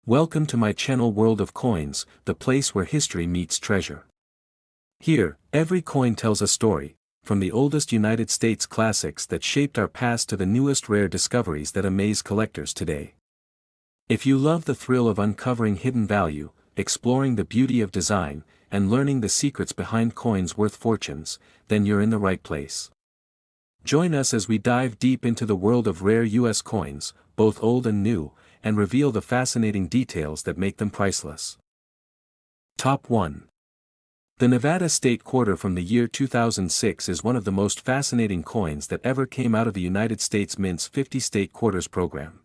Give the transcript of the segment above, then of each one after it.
Welcome to my channel World of Coins, the place where history meets treasure. Here, every coin tells a story, from the oldest United States classics that shaped our past to the newest rare discoveries that amaze collectors today. If you love the thrill of uncovering hidden value, exploring the beauty of design, and learning the secrets behind coins worth fortunes, then you're in the right place. Join us as we dive deep into the world of rare U.S. coins, both old and new, and reveal the fascinating details that make them priceless. Top 1. The Nevada State Quarter from the year 2006 is one of the most fascinating coins that ever came out of the United States Mint's 50 State Quarters program.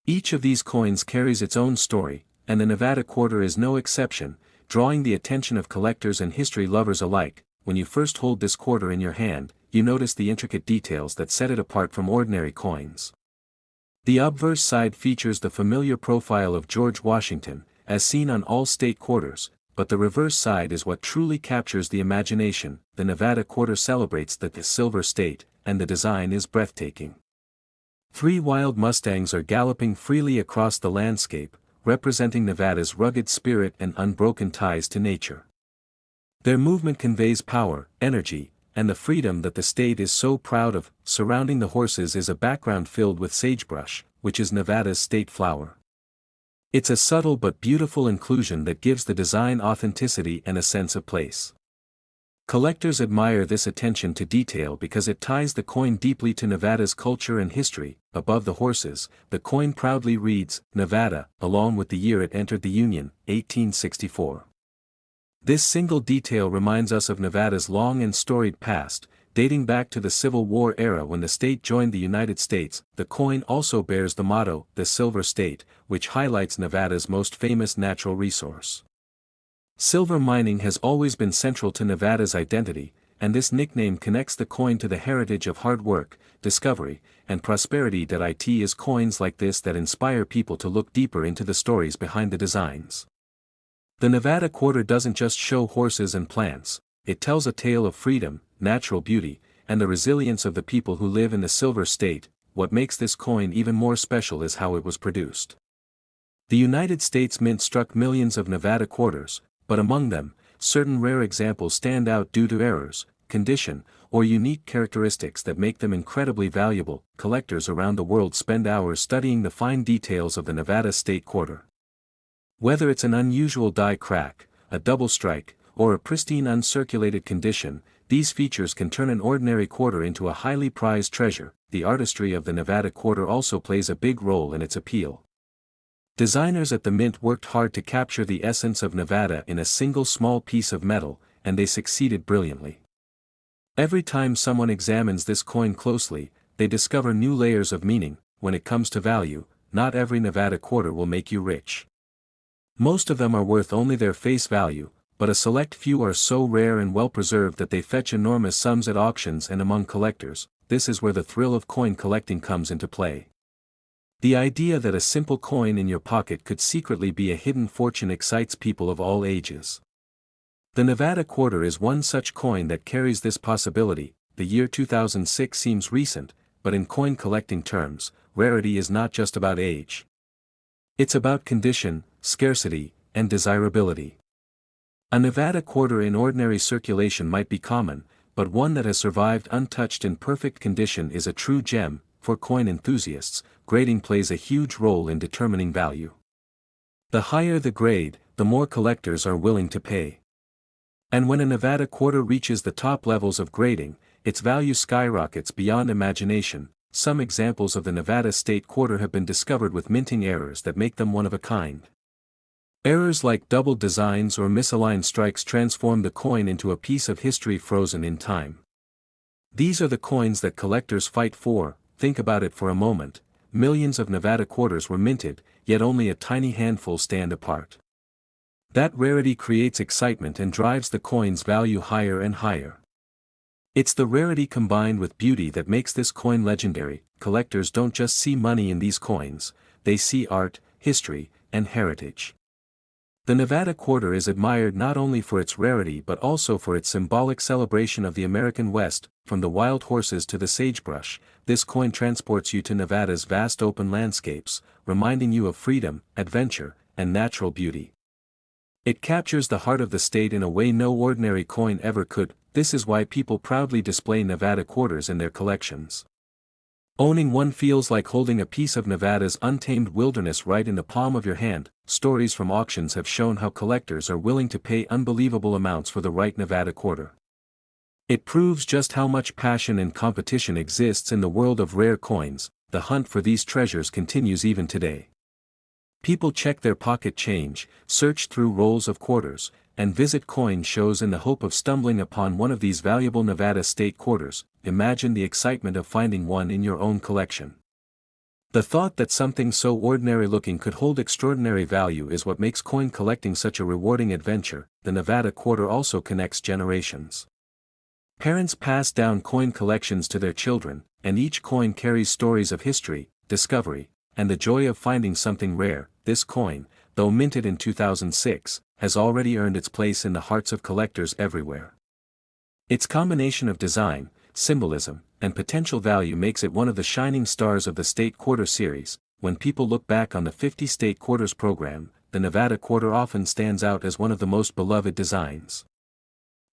Each of these coins carries its own story, and the Nevada Quarter is no exception, drawing the attention of collectors and history lovers alike. When you first hold this quarter in your hand, you notice the intricate details that set it apart from ordinary coins. The obverse side features the familiar profile of George Washington, as seen on all state quarters, but the reverse side is what truly captures the imagination. The Nevada quarter celebrates the silver state, and the design is breathtaking. 3 wild Mustangs are galloping freely across the landscape, representing Nevada's rugged spirit and unbroken ties to nature. Their movement conveys power, energy, and the freedom that the state is so proud of. Surrounding the horses is a background filled with sagebrush, which is Nevada's state flower. It's a subtle but beautiful inclusion that gives the design authenticity and a sense of place. Collectors admire this attention to detail because it ties the coin deeply to Nevada's culture and history. Above the horses, the coin proudly reads, Nevada, along with the year it entered the Union, 1864. This single detail reminds us of Nevada's long and storied past, dating back to the Civil War era when the state joined the United States. The coin also bears the motto, the Silver State, which highlights Nevada's most famous natural resource. Silver mining has always been central to Nevada's identity, and this nickname connects the coin to the heritage of hard work, discovery, and prosperity. It is coins like this that inspire people to look deeper into the stories behind the designs. The Nevada quarter doesn't just show horses and plants, it tells a tale of freedom, natural beauty, and the resilience of the people who live in the Silver State. What makes this coin even more special is how it was produced. The United States Mint struck millions of Nevada quarters, but among them, certain rare examples stand out due to errors, condition, or unique characteristics that make them incredibly valuable. Collectors around the world spend hours studying the fine details of the Nevada State Quarter. Whether it's an unusual die crack, a double strike, or a pristine uncirculated condition, these features can turn an ordinary quarter into a highly prized treasure. The artistry of the Nevada quarter also plays a big role in its appeal. Designers at the Mint worked hard to capture the essence of Nevada in a single small piece of metal, and they succeeded brilliantly. Every time someone examines this coin closely, they discover new layers of meaning. When it comes to value, not every Nevada quarter will make you rich. Most of them are worth only their face value, but a select few are so rare and well preserved that they fetch enormous sums at auctions and among collectors. This is where the thrill of coin collecting comes into play. The idea that a simple coin in your pocket could secretly be a hidden fortune excites people of all ages. The Nevada quarter is one such coin that carries this possibility. The year 2006 seems recent, but in coin collecting terms, rarity is not just about age. It's about condition, scarcity, and desirability. A Nevada quarter in ordinary circulation might be common, but one that has survived untouched in perfect condition is a true gem. For coin enthusiasts, grading plays a huge role in determining value. The higher the grade, the more collectors are willing to pay. And when a Nevada quarter reaches the top levels of grading, its value skyrockets beyond imagination. Some examples of the Nevada State Quarter have been discovered with minting errors that make them one of a kind. Errors like double designs or misaligned strikes transform the coin into a piece of history frozen in time. These are the coins that collectors fight for. Think about it for a moment. Millions of Nevada quarters were minted, yet only a tiny handful stand apart. That rarity creates excitement and drives the coin's value higher and higher. It's the rarity combined with beauty that makes this coin legendary. Collectors don't just see money in these coins, they see art, history, and heritage. The Nevada quarter is admired not only for its rarity but also for its symbolic celebration of the American West. From the wild horses to the sagebrush, this coin transports you to Nevada's vast open landscapes, reminding you of freedom, adventure, and natural beauty. It captures the heart of the state in a way no ordinary coin ever could. This is why people proudly display Nevada quarters in their collections. Owning one feels like holding a piece of Nevada's untamed wilderness right in the palm of your hand. Stories from auctions have shown how collectors are willing to pay unbelievable amounts for the right Nevada quarter. It proves just how much passion and competition exists in the world of rare coins. The hunt for these treasures continues even today. People check their pocket change, search through rolls of quarters, and visit coin shows in the hope of stumbling upon one of these valuable Nevada state quarters. Imagine the excitement of finding one in your own collection. The thought that something so ordinary looking could hold extraordinary value is what makes coin collecting such a rewarding adventure. The Nevada quarter also connects generations. Parents pass down coin collections to their children, and each coin carries stories of history, discovery, and the joy of finding something rare. This coin, though minted in 2006, has already earned its place in the hearts of collectors everywhere. Its combination of design, symbolism, and potential value makes it one of the shining stars of the State Quarter series. When people look back on the 50 State Quarters program, the Nevada Quarter often stands out as one of the most beloved designs.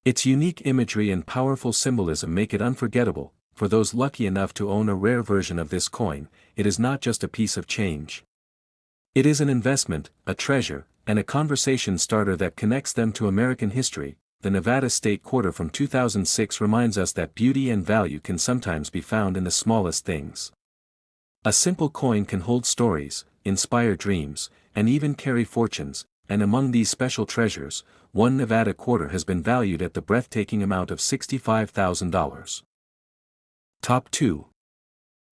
Its unique imagery and powerful symbolism make it unforgettable. For those lucky enough to own a rare version of this coin, it is not just a piece of change. It is an investment, a treasure, and a conversation starter that connects them to American history. The Nevada State Quarter from 2006 reminds us that beauty and value can sometimes be found in the smallest things. A simple coin can hold stories, inspire dreams, and even carry fortunes, and among these special treasures, one Nevada quarter has been valued at the breathtaking amount of $65,000. Top 2.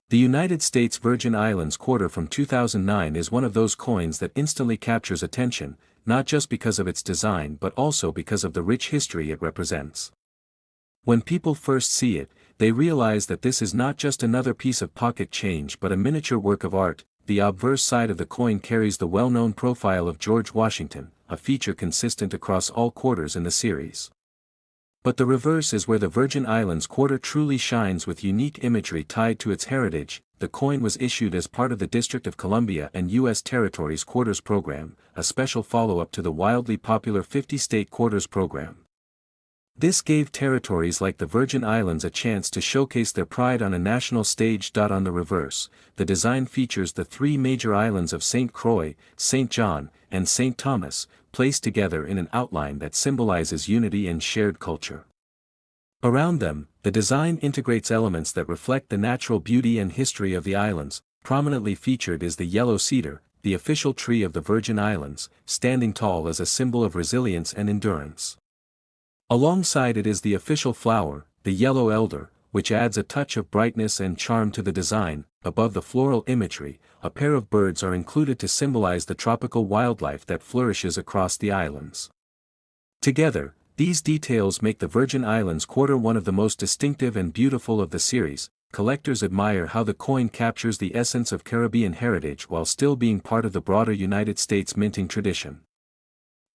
The United States Virgin Islands quarter from 2009 is one of those coins that instantly captures attention, not just because of its design but also because of the rich history it represents. When people first see it, they realize that this is not just another piece of pocket change but a miniature work of art. The obverse side of the coin carries the well-known profile of George Washington, a feature consistent across all quarters in the series. But the reverse is where the Virgin Islands quarter truly shines with unique imagery tied to its heritage. The coin was issued as part of the District of Columbia and U.S. Territories Quarters Program, a special follow-up to the wildly popular 50 State Quarters Program. This gave territories like the Virgin Islands a chance to showcase their pride on a national stage. On the reverse, the design features the three major islands of St. Croix, St. John, and St. Thomas, placed together in an outline that symbolizes unity and shared culture. Around them, the design integrates elements that reflect the natural beauty and history of the islands. Prominently featured is the yellow cedar, the official tree of the Virgin Islands, standing tall as a symbol of resilience and endurance. Alongside it is the official flower, the yellow elder, which adds a touch of brightness and charm to the design. Above the floral imagery, a pair of birds are included to symbolize the tropical wildlife that flourishes across the islands. Together, these details make the Virgin Islands quarter one of the most distinctive and beautiful of the series. Collectors admire how the coin captures the essence of Caribbean heritage while still being part of the broader United States minting tradition.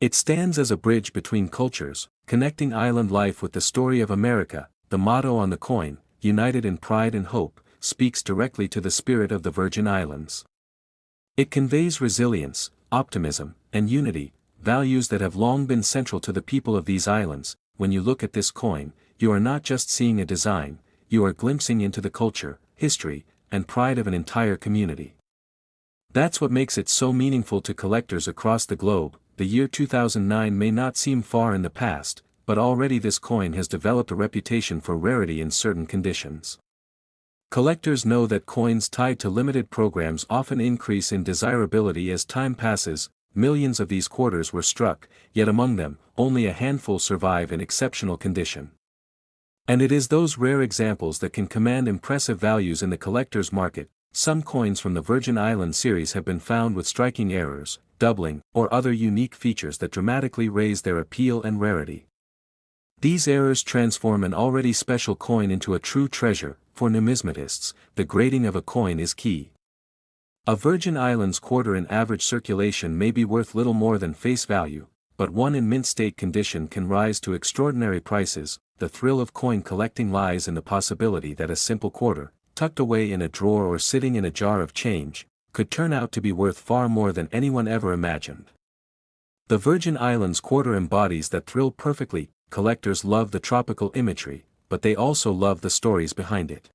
It stands as a bridge between cultures, connecting island life with the story of America. The motto on the coin, "United in Pride and Hope," speaks directly to the spirit of the Virgin Islands. It conveys resilience, optimism, and unity, values that have long been central to the people of these islands. When you look at this coin, you are not just seeing a design, you are glimpsing into the culture, history, and pride of an entire community. That's what makes it so meaningful to collectors across the globe. The year 2009 may not seem far in the past, but already this coin has developed a reputation for rarity in certain conditions. Collectors know that coins tied to limited programs often increase in desirability as time passes. Millions of these quarters were struck, yet among them, only a handful survive in exceptional condition. And it is those rare examples that can command impressive values in the collector's market. Some coins from the Virgin Islands series have been found with striking errors, doubling, or other unique features that dramatically raise their appeal and rarity. These errors transform an already special coin into a true treasure. For numismatists, the grading of a coin is key. A Virgin Islands quarter in average circulation may be worth little more than face value, but one in mint state condition can rise to extraordinary prices. The thrill of coin collecting lies in the possibility that a simple quarter, tucked away in a drawer or sitting in a jar of change, could turn out to be worth far more than anyone ever imagined. The Virgin Islands quarter embodies that thrill perfectly. Collectors love the tropical imagery, but they also love the stories behind it.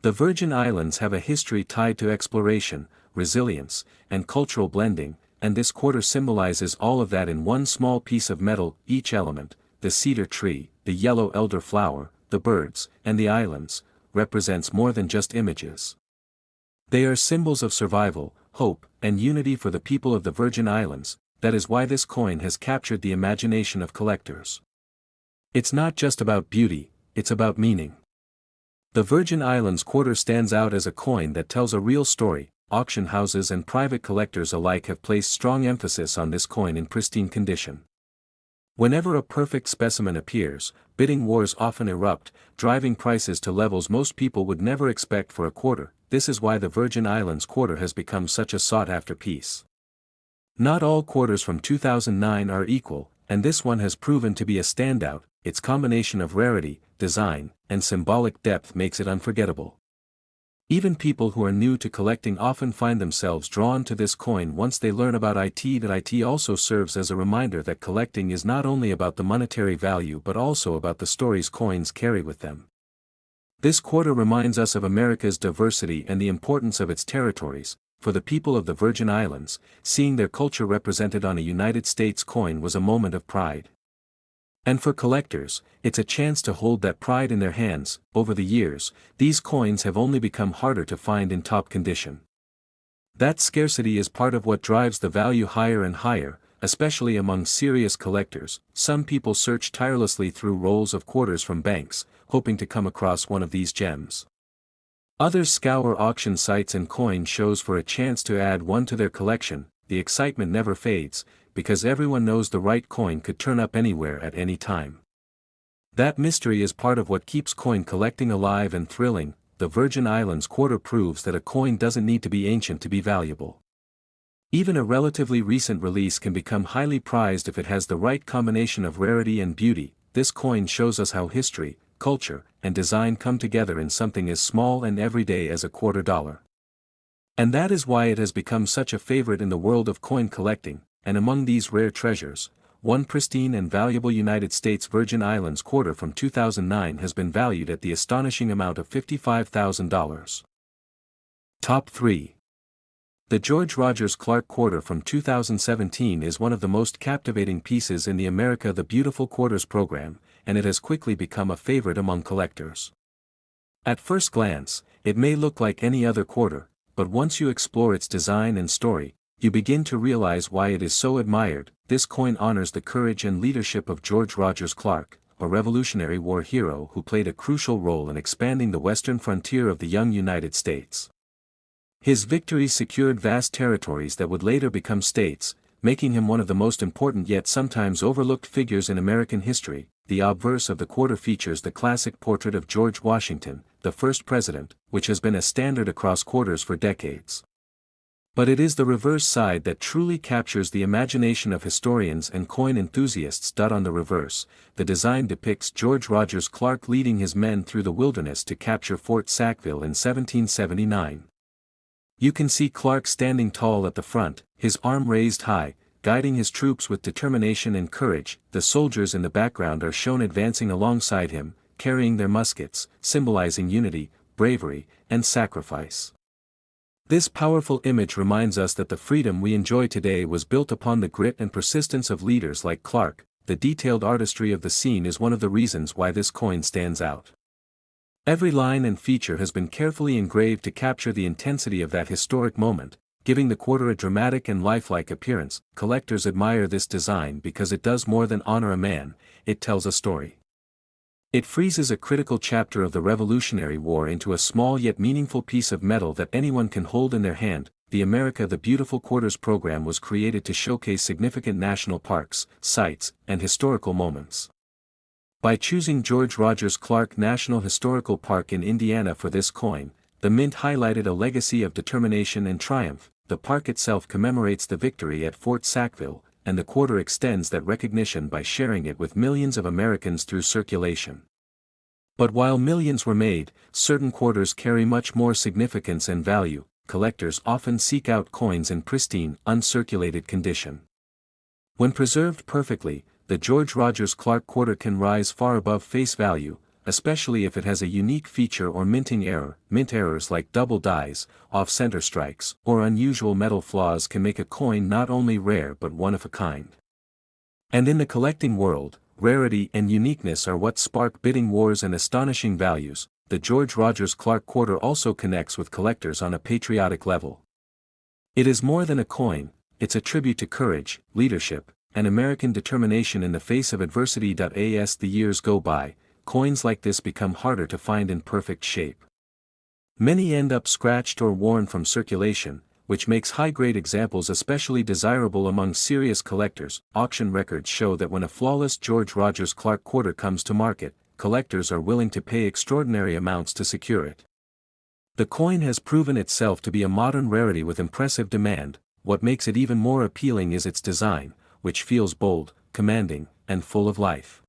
The Virgin Islands have a history tied to exploration, resilience, and cultural blending, and this quarter symbolizes all of that in one small piece of metal. Each element, the cedar tree, the yellow elder flower, the birds, and the islands, represents more than just images. They are symbols of survival, hope, and unity for the people of the Virgin Islands. That is why this coin has captured the imagination of collectors. It's not just about beauty, it's about meaning. The Virgin Islands quarter stands out as a coin that tells a real story. Auction houses and private collectors alike have placed strong emphasis on this coin in pristine condition. Whenever a perfect specimen appears, bidding wars often erupt, driving prices to levels most people would never expect for a quarter. This is why the Virgin Islands quarter has become such a sought-after piece. Not all quarters from 2009 are equal, and this one has proven to be a standout. Its combination of rarity, design, and symbolic depth makes it unforgettable. Even people who are new to collecting often find themselves drawn to this coin once they learn about it. That it also serves as a reminder that collecting is not only about the monetary value but also about the stories coins carry with them. This quarter reminds us of America's diversity and the importance of its territories. For the people of the Virgin Islands, seeing their culture represented on a United States coin was a moment of pride. And for collectors, it's a chance to hold that pride in their hands. Over the years, these coins have only become harder to find in top condition. That scarcity is part of what drives the value higher and higher, especially among serious collectors. Some people search tirelessly through rolls of quarters from banks, hoping to come across one of these gems. Others scour auction sites and coin shows for a chance to add one to their collection. The excitement never fades, because everyone knows the right coin could turn up anywhere at any time. That mystery is part of what keeps coin collecting alive and thrilling. The Virgin Islands quarter proves that a coin doesn't need to be ancient to be valuable. Even a relatively recent release can become highly prized if it has the right combination of rarity and beauty. This coin shows us how history, culture, and design come together in something as small and everyday as a $quarter. And that is why it has become such a favorite in the world of coin collecting. And among these rare treasures, one pristine and valuable United States Virgin Islands quarter from 2009 has been valued at the astonishing amount of $55,000. Top 3. The George Rogers Clark quarter from 2017 is one of the most captivating pieces in the America the Beautiful Quarters program, and it has quickly become a favorite among collectors. At first glance, it may look like any other quarter, but once you explore its design and story, you begin to realize why it is so admired. This coin honors the courage and leadership of George Rogers Clark, a Revolutionary War hero who played a crucial role in expanding the western frontier of the young United States. His victories secured vast territories that would later become states, making him one of the most important yet sometimes overlooked figures in American history. The obverse of the quarter features the classic portrait of George Washington, the first president, which has been a standard across quarters for decades. But it is the reverse side that truly captures the imagination of historians and coin enthusiasts. On the reverse, the design depicts George Rogers Clark leading his men through the wilderness to capture Fort Sackville in 1779. You can see Clark standing tall at the front, his arm raised high, guiding his troops with determination and courage. The soldiers in the background are shown advancing alongside him, carrying their muskets, symbolizing unity, bravery, and sacrifice. This powerful image reminds us that the freedom we enjoy today was built upon the grit and persistence of leaders like Clark. The detailed artistry of the scene is one of the reasons why this coin stands out. Every line and feature has been carefully engraved to capture the intensity of that historic moment, giving the quarter a dramatic and lifelike appearance. Collectors admire this design because it does more than honor a man, it tells a story. It freezes a critical chapter of the Revolutionary War into a small yet meaningful piece of metal that anyone can hold in their hand. The America the Beautiful Quarters program was created to showcase significant national parks, sites, and historical moments. By choosing George Rogers Clark National Historical Park in Indiana for this coin, The mint highlighted a legacy of determination and triumph. The park itself commemorates the victory at Fort Sackville, and the quarter extends that recognition by sharing it with millions of Americans through circulation. But while millions were made, certain quarters carry much more significance and value. Collectors often seek out coins in pristine, uncirculated condition. When preserved perfectly, the George Rogers Clark quarter can rise far above face value, especially if it has a unique feature or minting error. Mint errors like double dies, off-center strikes, or unusual metal flaws can make a coin not only rare but one of a kind. And in the collecting world, rarity and uniqueness are what spark bidding wars and astonishing values. The George Rogers Clark quarter also connects with collectors on a patriotic level. It is more than a coin, it's a tribute to courage, leadership, and American determination in the face of adversity. As the years go by, coins like this become harder to find in perfect shape. Many end up scratched or worn from circulation, which makes high-grade examples especially desirable among serious collectors. Auction records show that when a flawless George Rogers Clark quarter comes to market, collectors are willing to pay extraordinary amounts to secure it. The coin has proven itself to be a modern rarity with impressive demand. What makes it even more appealing is its design, which feels bold, commanding, and full of life.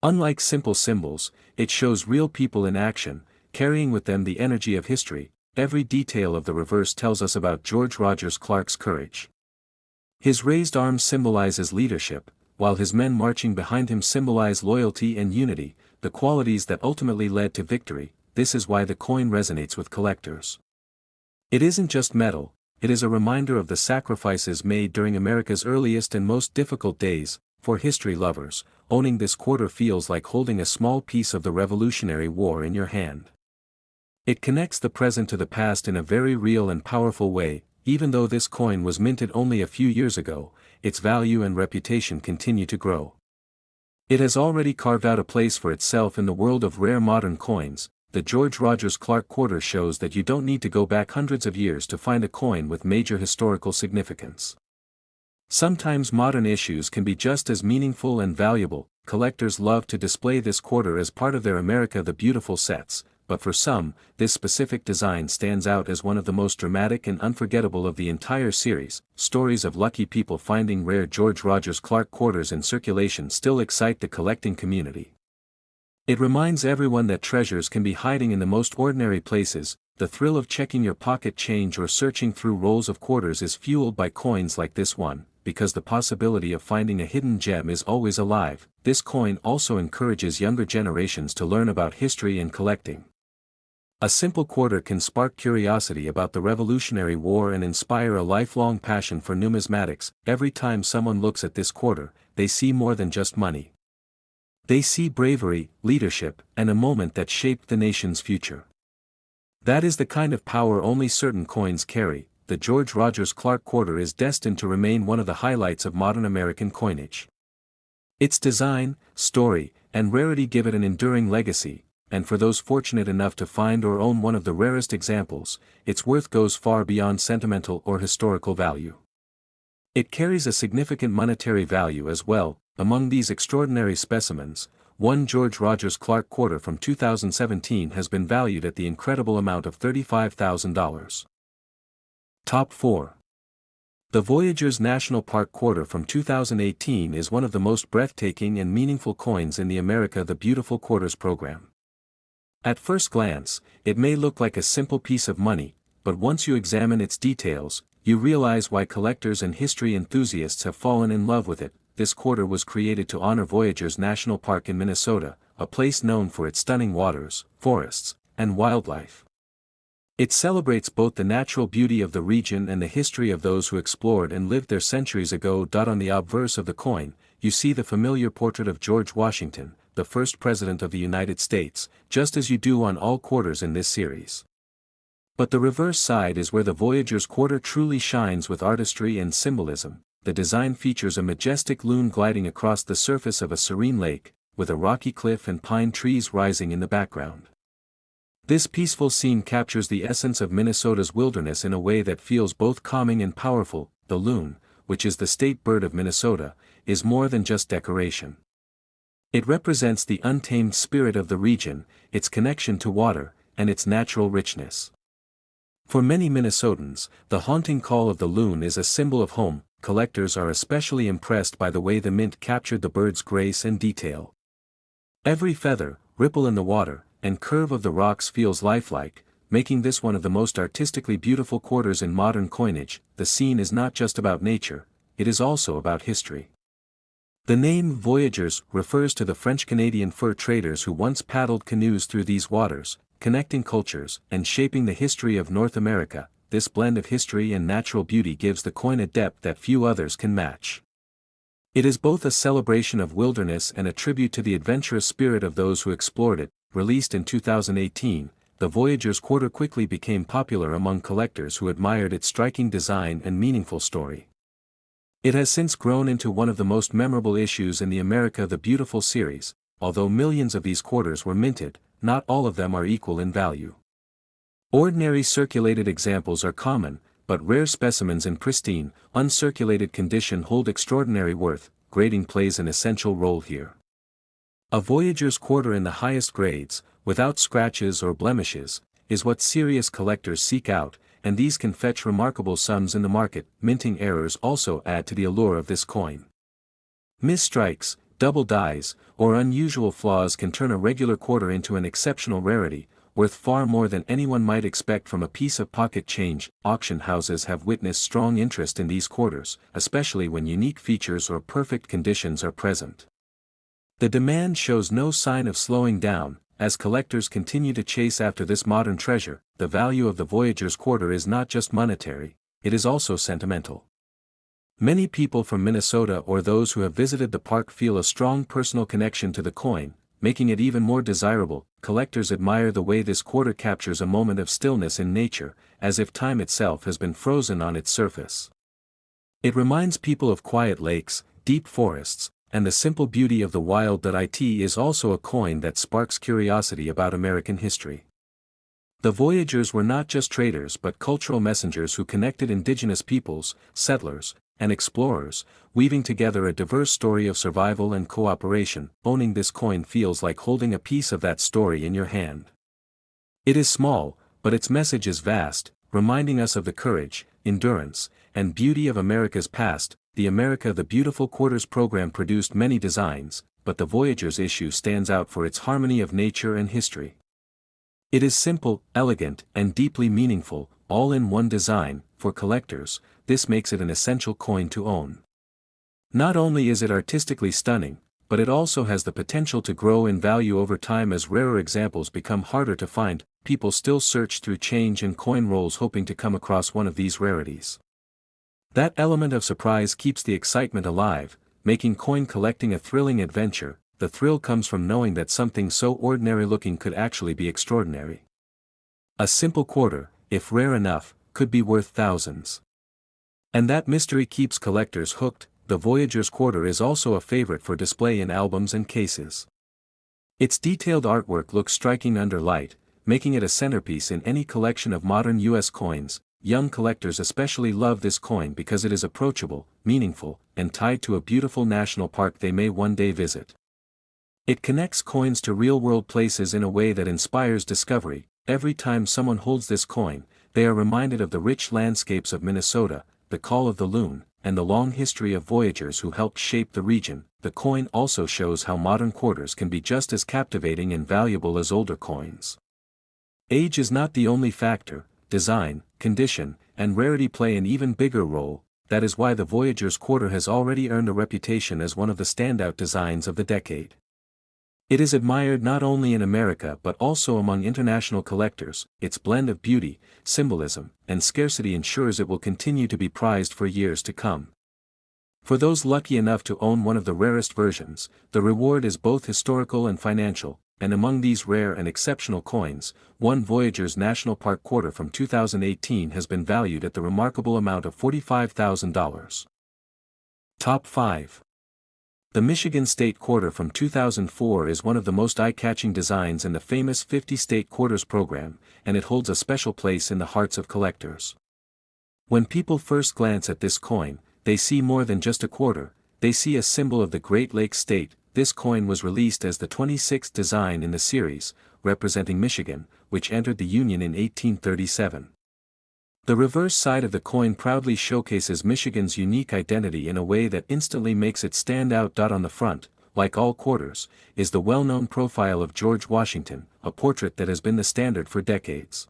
Unlike simple symbols, it shows real people in action, carrying with them the energy of history. Every detail of the reverse tells us about George Rogers Clark's courage. His raised arms symbolizes leadership, while his men marching behind him symbolize loyalty and unity, the qualities that ultimately led to victory. This is why the coin resonates with collectors. It isn't just metal, it is a reminder of the sacrifices made during America's earliest and most difficult days. For history lovers, owning this quarter feels like holding a small piece of the Revolutionary War in your hand. It connects the present to the past in a very real and powerful way. Even though this coin was minted only a few years ago, its value and reputation continue to grow. It has already carved out a place for itself in the world of rare modern coins. The George Rogers Clark quarter shows that you don't need to go back hundreds of years to find a coin with major historical significance. Sometimes modern issues can be just as meaningful and valuable. Collectors love to display this quarter as part of their America the Beautiful sets, but for some, this specific design stands out as one of the most dramatic and unforgettable of the entire series. Stories of lucky people finding rare George Rogers Clark quarters in circulation still excite the collecting community. It reminds everyone that treasures can be hiding in the most ordinary places. The thrill of checking your pocket change or searching through rolls of quarters is fueled by coins like this one, because the possibility of finding a hidden gem is always alive. This coin also encourages younger generations to learn about history and collecting. A simple quarter can spark curiosity about the Revolutionary War and inspire a lifelong passion for numismatics. Every time someone looks at this quarter, they see more than just money. They see bravery, leadership, and a moment that shaped the nation's future. That is the kind of power only certain coins carry. The George Rogers Clark quarter is destined to remain one of the highlights of modern American coinage. Its design, story, and rarity give it an enduring legacy, and for those fortunate enough to find or own one of the rarest examples, its worth goes far beyond sentimental or historical value. It carries a significant monetary value as well. Among these extraordinary specimens, one George Rogers Clark quarter from 2017 has been valued at the incredible amount of $35,000. Top 4. The Voyageurs National Park quarter from 2018 is one of the most breathtaking and meaningful coins in the America the Beautiful quarters program. At first glance, it may look like a simple piece of money, but once you examine its details, you realize why collectors and history enthusiasts have fallen in love with it. This quarter was created to honor Voyageurs National Park in Minnesota, a place known for its stunning waters, forests, and wildlife. It celebrates both the natural beauty of the region and the history of those who explored and lived there centuries ago. On the obverse of the coin, you see the familiar portrait of George Washington, the first President of the United States, just as you do on all quarters in this series. But the reverse side is where the Voyageurs quarter truly shines with artistry and symbolism. The design features a majestic loon gliding across the surface of a serene lake, with a rocky cliff and pine trees rising in the background. This peaceful scene captures the essence of Minnesota's wilderness in a way that feels both calming and powerful. The loon, which is the state bird of Minnesota, is more than just decoration. It represents the untamed spirit of the region, its connection to water, and its natural richness. For many Minnesotans, the haunting call of the loon is a symbol of home. Collectors are especially impressed by the way the mint captured the bird's grace and detail. Every feather, ripple in the water, and curve of the rocks feels lifelike, making this one of the most artistically beautiful quarters in modern coinage. The scene is not just about nature, it is also about history. The name Voyageurs refers to the French-Canadian fur traders who once paddled canoes through these waters, connecting cultures and shaping the history of North America. This blend of history and natural beauty gives the coin a depth that few others can match. It is both a celebration of wilderness and a tribute to the adventurous spirit of those who explored it. Released in 2018, the Voyageurs quarter quickly became popular among collectors who admired its striking design and meaningful story. It has since grown into one of the most memorable issues in the America the Beautiful series. Although millions of these quarters were minted, not all of them are equal in value. Ordinary circulated examples are common, but rare specimens in pristine, uncirculated condition hold extraordinary worth. Grading plays an essential role here. A Voyageur's quarter in the highest grades, without scratches or blemishes, is what serious collectors seek out, and these can fetch remarkable sums in the market. Minting errors also add to the allure of this coin. Misstrikes, double dies, or unusual flaws can turn a regular quarter into an exceptional rarity, worth far more than anyone might expect from a piece of pocket change. Auction houses have witnessed strong interest in these quarters, especially when unique features or perfect conditions are present. The demand shows no sign of slowing down, as collectors continue to chase after this modern treasure. The value of the Voyageur's quarter is not just monetary, it is also sentimental. Many people from Minnesota or those who have visited the park feel a strong personal connection to the coin, making it even more desirable. Collectors admire the way this quarter captures a moment of stillness in nature, as if time itself has been frozen on its surface. It reminds people of quiet lakes, deep forests, and the simple beauty of the wild. It is also a coin that sparks curiosity about American history. The Voyageurs were not just traders but cultural messengers who connected indigenous peoples, settlers, and explorers, weaving together a diverse story of survival and cooperation. Owning this coin feels like holding a piece of that story in your hand. It is small, but its message is vast, reminding us of the courage, endurance, and beauty of America's past. The America the Beautiful Quarters program produced many designs, but the Voyageur's issue stands out for its harmony of nature and history. It is simple, elegant, and deeply meaningful, all in one design. For collectors, this makes it an essential coin to own. Not only is it artistically stunning, but it also has the potential to grow in value over time as rarer examples become harder to find. People still search through change and coin rolls hoping to come across one of these rarities. That element of surprise keeps the excitement alive, making coin collecting a thrilling adventure. The thrill comes from knowing that something so ordinary looking could actually be extraordinary. A simple quarter, if rare enough, could be worth thousands. And that mystery keeps collectors hooked. The Voyageur's quarter is also a favorite for display in albums and cases. Its detailed artwork looks striking under light, making it a centerpiece in any collection of modern U.S. coins. Young collectors especially love this coin because it is approachable, meaningful, and tied to a beautiful national park they may one day visit. It connects coins to real-world places in a way that inspires discovery. Every time someone holds this coin, they are reminded of the rich landscapes of Minnesota, the call of the loon, and the long history of Voyageurs who helped shape the region. The coin also shows how modern quarters can be just as captivating and valuable as older coins. Age is not the only factor. Design, condition, and rarity play an even bigger role. That is why the Voyageur's quarter has already earned a reputation as one of the standout designs of the decade. It is admired not only in America but also among international collectors. Its blend of beauty, symbolism, and scarcity ensures it will continue to be prized for years to come. For those lucky enough to own one of the rarest versions, the reward is both historical and financial, and among these rare and exceptional coins, one Voyageur's National Park quarter from 2018 has been valued at the remarkable amount of $45,000. Top 5. The Michigan State Quarter from 2004 is one of the most eye-catching designs in the famous 50 State Quarters program, and it holds a special place in the hearts of collectors. When people first glance at this coin, they see more than just a quarter. They see a symbol of the Great Lakes State. this coin was released as the 26th design in the series, representing Michigan, which entered the Union in 1837. The reverse side of the coin proudly showcases Michigan's unique identity in a way that instantly makes it stand out. On the front, like all quarters, is the well-known profile of George Washington, a portrait that has been the standard for decades.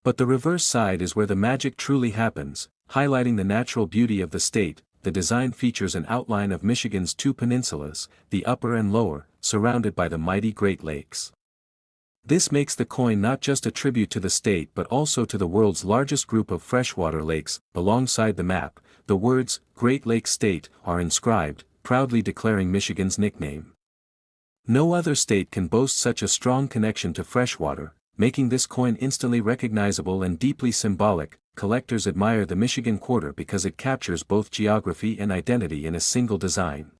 But the reverse side is where the magic truly happens, highlighting the natural beauty of the state. The design features an outline of Michigan's two peninsulas, the upper and lower, surrounded by the mighty Great Lakes. This makes the coin not just a tribute to the state but also to the world's largest group of freshwater lakes. Alongside the map, the words, Great Lakes State, are inscribed, proudly declaring Michigan's nickname. No other state can boast such a strong connection to freshwater, making this coin instantly recognizable and deeply symbolic. Collectors admire the Michigan quarter because it captures both geography and identity in a single design.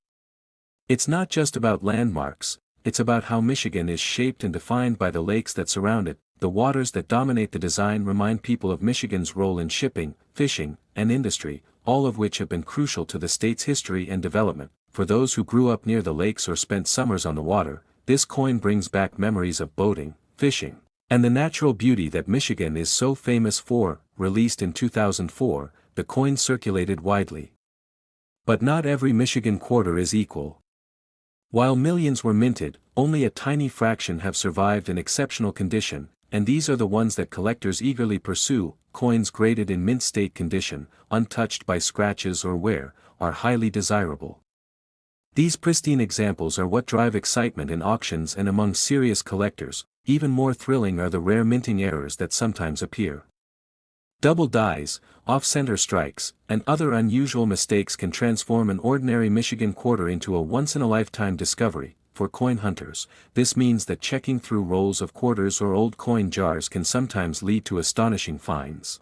It's not just about landmarks, it's about how Michigan is shaped and defined by the lakes that surround it. The waters that dominate the design remind people of Michigan's role in shipping, fishing, and industry, all of which have been crucial to the state's history and development. For those who grew up near the lakes or spent summers on the water, this coin brings back memories of boating, fishing, and the natural beauty that Michigan is so famous for. Released in 2004, the coin circulated widely. But not every Michigan quarter is equal. While millions were minted, only a tiny fraction have survived in exceptional condition, and these are the ones that collectors eagerly pursue. Coins graded in mint state condition, untouched by scratches or wear, are highly desirable. These pristine examples are what drive excitement in auctions and among serious collectors. Even more thrilling are the rare minting errors that sometimes appear. Double dies, off-center strikes, and other unusual mistakes can transform an ordinary Michigan quarter into a once-in-a-lifetime discovery. For coin hunters, this means that checking through rolls of quarters or old coin jars can sometimes lead to astonishing finds.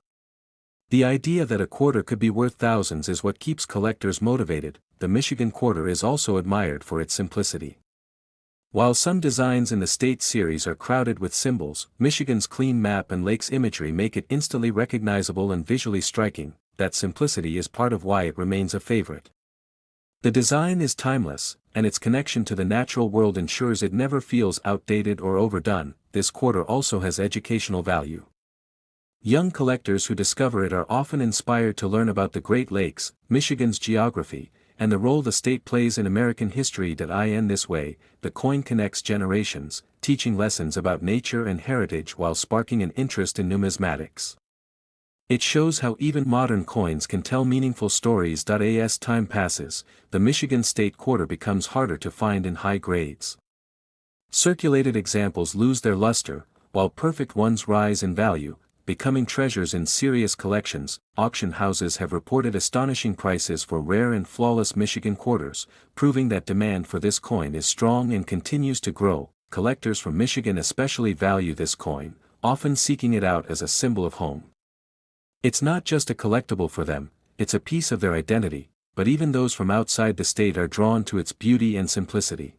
The idea that a quarter could be worth thousands is what keeps collectors motivated. The Michigan quarter is also admired for its simplicity. While some designs in the state series are crowded with symbols, Michigan's clean map and lakes imagery make it instantly recognizable and visually striking. That simplicity is part of why it remains a favorite. The design is timeless, and its connection to the natural world ensures it never feels outdated or overdone. This quarter also has educational value. Young collectors who discover it are often inspired to learn about the Great Lakes, Michigan's geography, and the role the state plays in American history. In this way, the coin connects generations, teaching lessons about nature and heritage while sparking an interest in numismatics. It shows how even modern coins can tell meaningful stories. As time passes, the Michigan state quarter becomes harder to find in high grades. Circulated examples lose their luster, while perfect ones rise in value, becoming treasures in serious collections. Auction houses have reported astonishing prices for rare and flawless Michigan quarters, proving that demand for this coin is strong and continues to grow. Collectors from Michigan especially value this coin, often seeking it out as a symbol of home. It's not just a collectible for them, it's a piece of their identity, but even those from outside the state are drawn to its beauty and simplicity.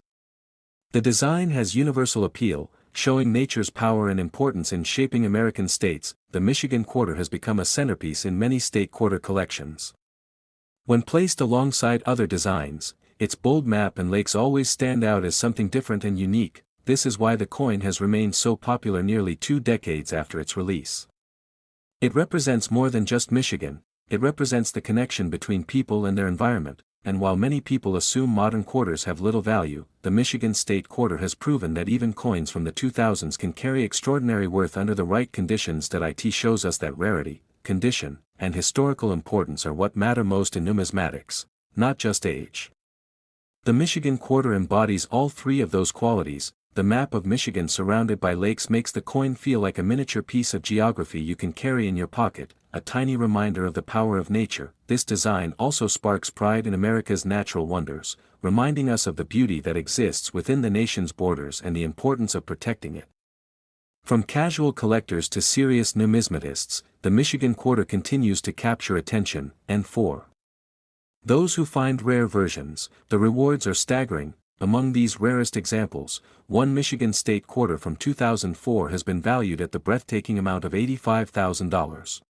The design has universal appeal, showing nature's power and importance in shaping American states. The Michigan quarter has become a centerpiece in many state quarter collections. When placed alongside other designs, its bold map and lakes always stand out as something different and unique. This is why the coin has remained so popular nearly 2 decades after its release. It represents more than just Michigan, it represents the connection between people and their environment. And while many people assume modern quarters have little value, the Michigan state quarter has proven that even coins from the 2000s can carry extraordinary worth under the right conditions. It shows us that rarity, condition, and historical importance are what matter most in numismatics, not just age. The Michigan quarter embodies all three of those qualities. The map of Michigan surrounded by lakes makes the coin feel like a miniature piece of geography you can carry in your pocket, a tiny reminder of the power of nature. This design also sparks pride in America's natural wonders, reminding us of the beauty that exists within the nation's borders and the importance of protecting it. From casual collectors to serious numismatists, the Michigan quarter continues to capture attention, and for those who find rare versions, the rewards are staggering. Among these rarest examples, one Michigan state quarter from 2004 has been valued at the breathtaking amount of $85,000.